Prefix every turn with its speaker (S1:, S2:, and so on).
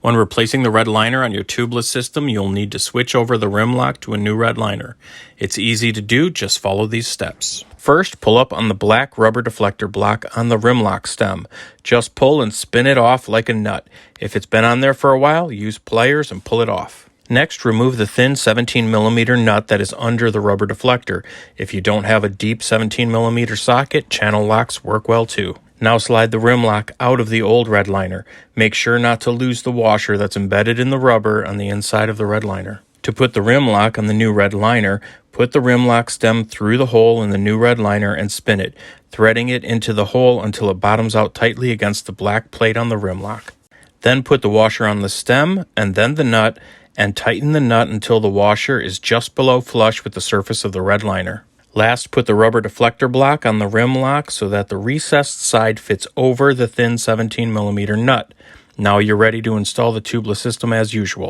S1: When replacing the red liner on your tubeless system, you'll need to switch over the rim lock to a new red liner. It's easy to do, just follow these steps. First, pull up on the black rubber deflector block on the rim lock stem. Just pull and spin it off like a nut. If it's been on there for a while, use pliers and pull it off. Next, remove the thin 17mm nut that is under the rubber deflector. If you don't have a deep 17mm socket, channel locks work well too. Now slide the rim lock out of the old red liner. Make sure not to lose the washer that's embedded in the rubber on the inside of the red liner. To put the rim lock on the new red liner, put the rim lock stem through the hole in the new red liner and spin it, threading it into the hole until it bottoms out tightly against the black plate on the rim lock. Then put the washer on the stem and then the nut, and tighten the nut until the washer is just below flush with the surface of the red liner. Last, put the rubber deflector block on the rim lock so that the recessed side fits over the thin 17mm nut. Now you're ready to install the tubeless system as usual.